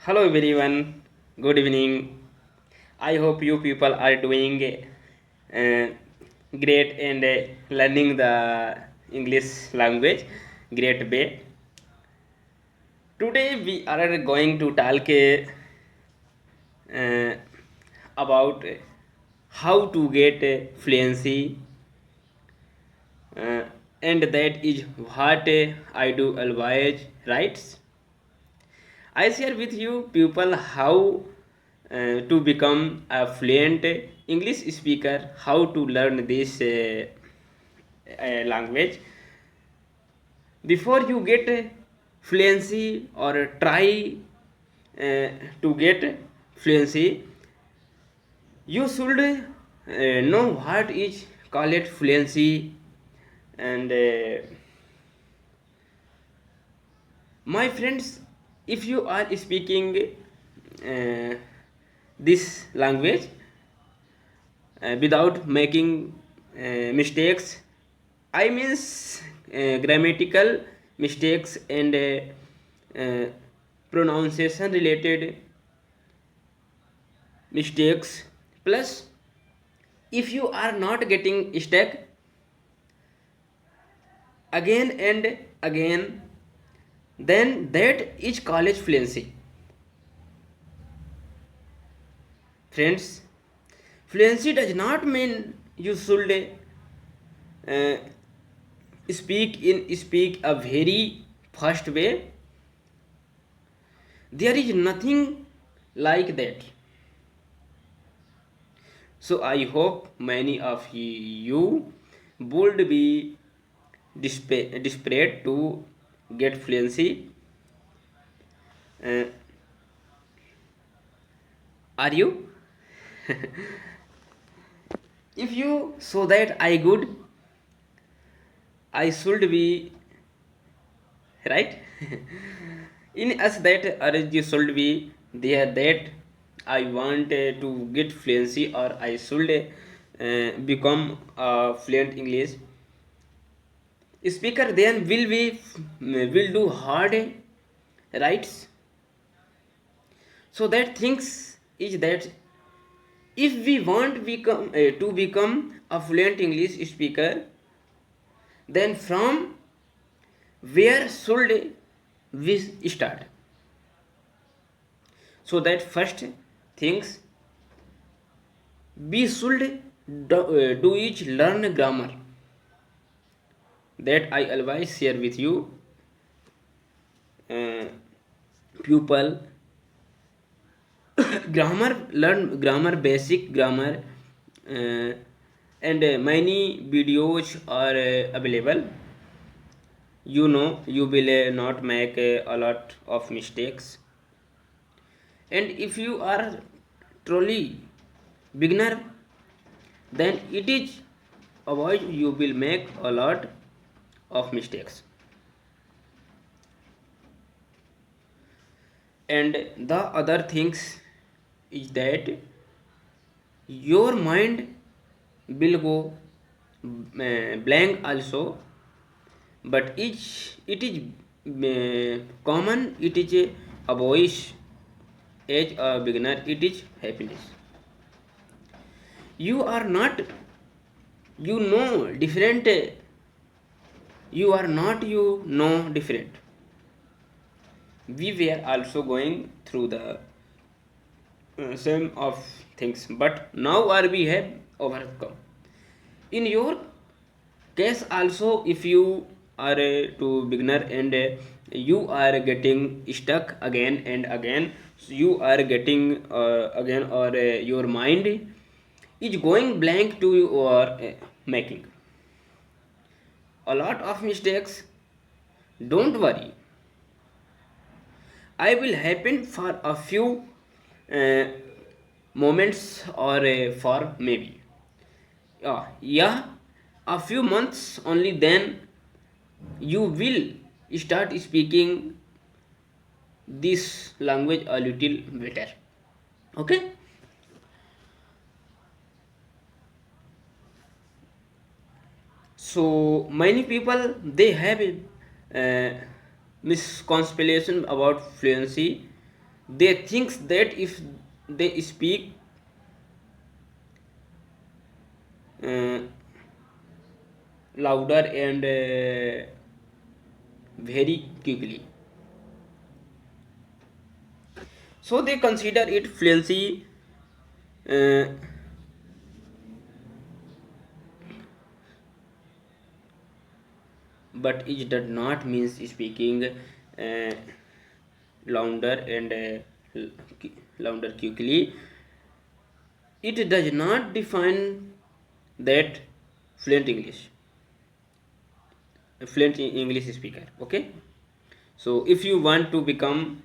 Hello everyone, good evening. I hope you people are doing uh, great and learning the English language great way. Today we are going to talk uh, about how to get fluency, uh, and that is what I do always, right? I share with you people how to become a fluent English speaker, how to learn this language. Before you get fluency or try uh, to get fluency, you should know what is called fluency. And my friends, if you are speaking this language without making mistakes, I means grammatical mistakes and uh, pronunciation related mistakes, plus if you are not getting stuck again and again, then that is college fluency. Friends, fluency does not mean you should uh, speak a very fast way. There is nothing like that. So I hope many of you would be desperate to get fluency. Uh, are you? If you so that I good, I should be right. In us that urge should be there, that I want to get fluency, or I should become fluent English speaker, then will do hard rights. So that things is that if we want to become a fluent English speaker, then from where should we start? So that first things we should do is learn grammar, that I always share with you uh, pupil. Grammar, learn grammar, basic grammar, uh, and many videos are available. You know, you will not make a lot of mistakes. And if you are truly beginner, then it is avoid you will make a lot of mistakes. And the other things is that your mind will go blank also, but it is common, it is a voice as a beginner, it is happiness. You are not, you know different, you are not, you know different. We were also going through the same of things, but now are we have overcome. In your case also, if you are to beginner and you are getting stuck again and again, so you are getting again, or your mind is going blank to your making a lot of mistakes, don't worry, I will happen for a few uh, moments, or for maybe yeah, a few months only, then you will start speaking this language a little better. Okay. So many people they have a misconception about fluency. They think that if they speak uh, louder and very quickly, so they consider it fluency. uh, but it does not mean speaking louder and louder quickly. It does not define that fluent English, a fluent English speaker. Okay, so if you want to become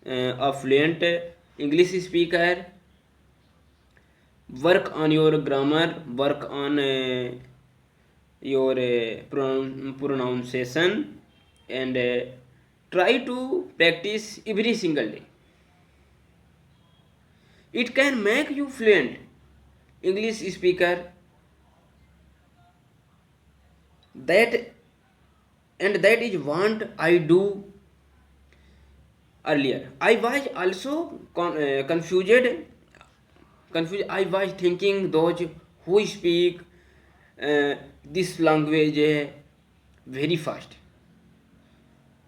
a fluent English speaker, work on your grammar, work on your pronunciation, and try to practice every single day. It can make you fluent English speaker. That and that is what I do earlier. I was also confused. I was thinking those who speak this language very fast,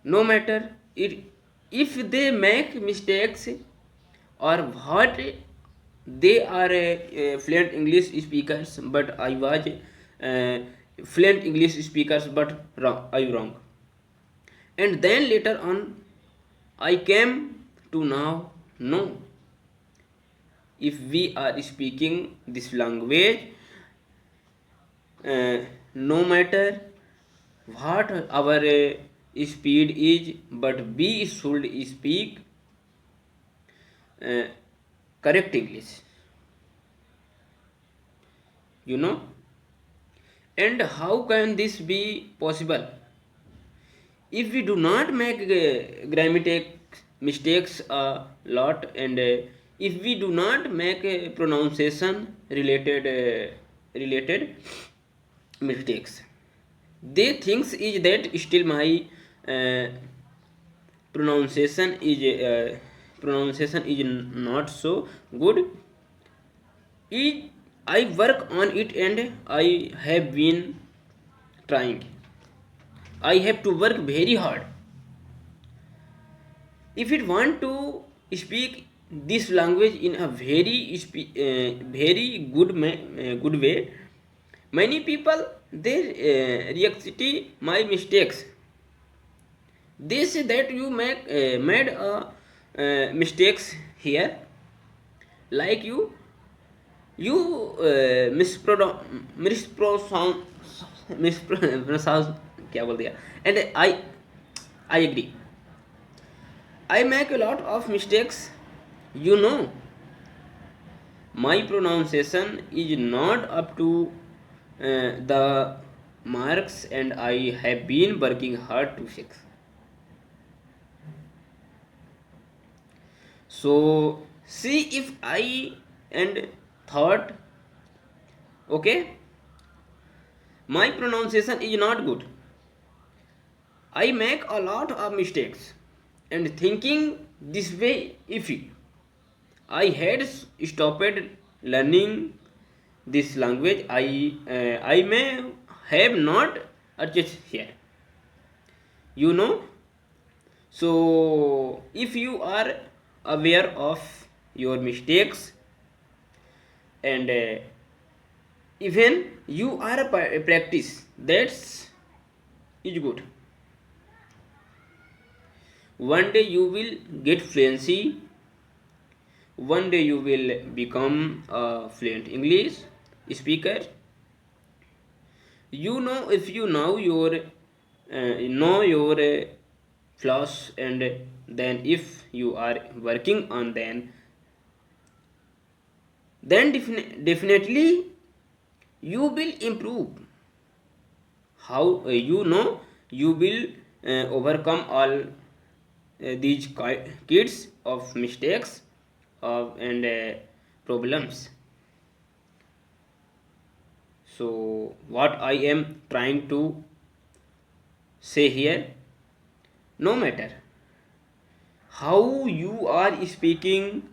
no matter it, if they make mistakes or what, they are fluent English speakers, but I was fluent English speakers, but wrong. And then later on I came to now know, if we are speaking this language, no matter what our speed is, but we should speak uh, correct English, you know. And how can this be possible? If we do not make grammatic mistakes a lot, and if we do not make pronunciation related mistakes, they thinks is that still my uh, pronunciation is not so good. Is I work on it, and I have been trying. I have to work very hard. If it want to speak this language in a very good way, many people they react my mistakes. They say that you made mistakes here, like you mispronounce क्या बोल दिया. And I agree, I make a lot of mistakes, you know. My pronunciation is not up to the marks, and I have been working hard to fix. So see if I and thought, okay, my pronunciation is not good. I make a lot of mistakes, and thinking this way, if I had stopped learning this language, I may have not achieved here, you know. So if you are aware of your mistakes, and even you are a practice, that's is good. One day you will get fluency. One day you will become a fluent English speaker. You know, if you know your flaws, and then if you are working on them, then definitely you will improve. How you know you will overcome all these kids of mistakes of and problems. So what I am trying to say here, no matter how you are speaking,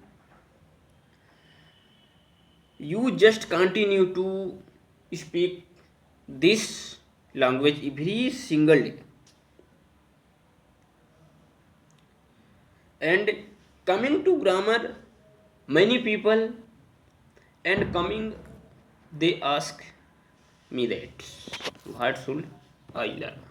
you just continue to speak this language every single day. And coming to grammar, many people and coming they ask me that what should I learn?